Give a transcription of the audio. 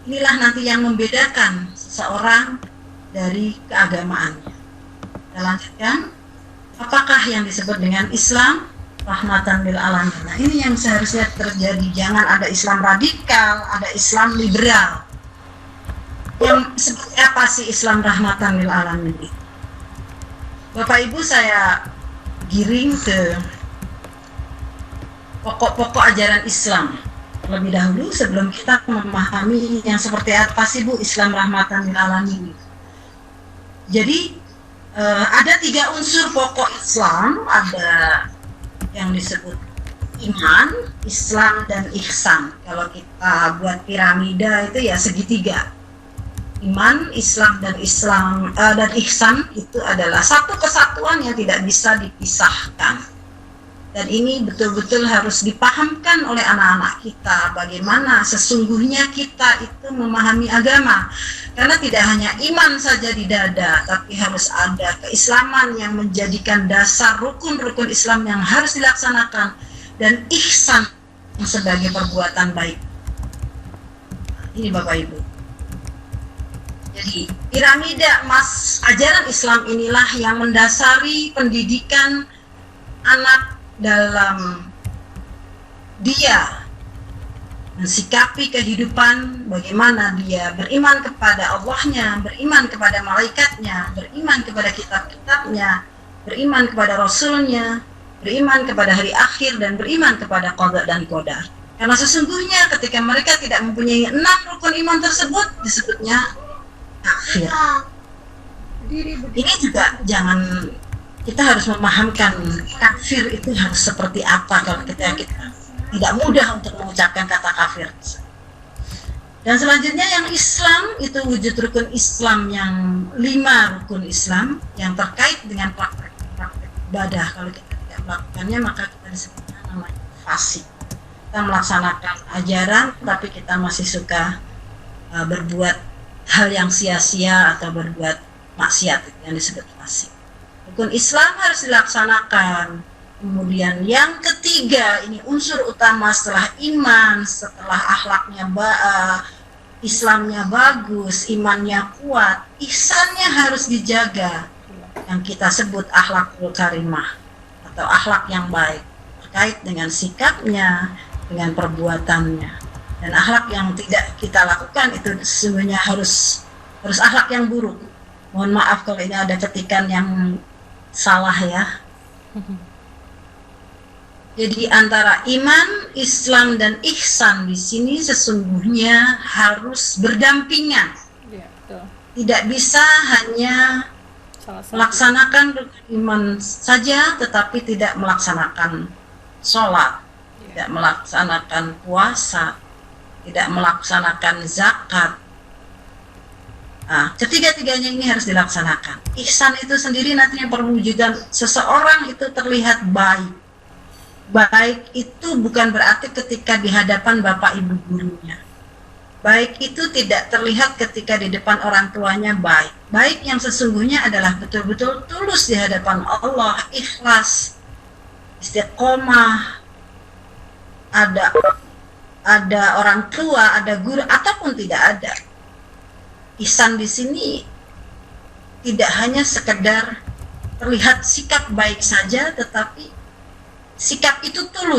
inilah nanti yang membedakan seseorang dari keagamaannya. Kita lanjutkan. Apakah yang disebut dengan Islam rahmatan lil alamin? Nah, ini yang seharusnya terjadi. Jangan ada Islam radikal, ada Islam liberal. Yang seperti apa sih Islam rahmatan lil alamin itu? Bapak Ibu, saya giring ke pokok-pokok ajaran Islam lebih dahulu sebelum kita memahami yang seperti apa sih Bu Islam rahmatan lil alamin. Jadi ada 3 unsur pokok Islam, ada yang disebut iman, Islam, dan ihsan. Kalau kita buat piramida itu ya segitiga. Iman, Islam, dan ihsan itu adalah satu kesatuan yang tidak bisa dipisahkan. Dan ini betul-betul harus dipahamkan oleh anak-anak kita, bagaimana sesungguhnya kita itu memahami agama. Karena tidak hanya iman saja di dada, tapi harus ada keislaman yang menjadikan dasar rukun-rukun Islam yang harus dilaksanakan, dan ihsan sebagai perbuatan baik. Ini Bapak Ibu. Jadi piramida emas ajaran Islam inilah yang mendasari pendidikan anak dalam dia mensikapi kehidupan, bagaimana dia beriman kepada Allahnya, beriman kepada malaikatnya, beriman kepada kitab-kitabnya, beriman kepada Rasulnya, beriman kepada hari akhir, dan beriman kepada qada dan qadar. Karena sesungguhnya ketika mereka tidak mempunyai 6 rukun iman tersebut, disebutnya kafir. Ini juga jangan, kita harus memahamkan kafir itu harus seperti apa kalau kita tidak mudah untuk mengucapkan kata kafir. Dan selanjutnya yang Islam itu wujud rukun Islam yang 5 rukun Islam yang terkait dengan praktek ibadah. Kalau kita tidak melakukannya maka kita disebutnya namanya fasik. Kita melaksanakan ajaran tapi kita masih suka berbuat hal yang sia-sia atau berbuat maksiat, yang disebut fasik. Rukun Islam harus dilaksanakan. Kemudian yang ketiga, ini unsur utama setelah iman, setelah akhlaknya Islamnya bagus, imannya kuat, ihsannya harus dijaga. Yang kita sebut akhlakul karimah atau akhlak yang baik, terkait dengan sikapnya, dengan perbuatannya. Dan akhlak yang tidak kita lakukan itu sesungguhnya harus akhlak yang buruk. Mohon maaf kalau ini ada ketikan yang salah ya. Jadi antara iman, Islam, dan ihsan di sini sesungguhnya harus berdampingan. Ya, betul. Tidak bisa hanya melaksanakan iman saja, tetapi tidak melaksanakan sholat, tidak melaksanakan puasa, tidak melaksanakan zakat. Nah, ketiga-tiganya ini harus dilaksanakan. Ihsan itu sendiri nantinya perwujudan seseorang itu terlihat baik. Baik itu bukan berarti ketika di hadapan bapak ibu gurunya. Baik itu tidak terlihat ketika di depan orang tuanya baik. Baik yang sesungguhnya adalah betul-betul tulus di hadapan Allah, ikhlas, istiqomah, ada orang tua, ada guru, ataupun tidak ada. Ihsan di sini tidak hanya sekedar terlihat sikap baik saja, tetapi sikap itu tulus.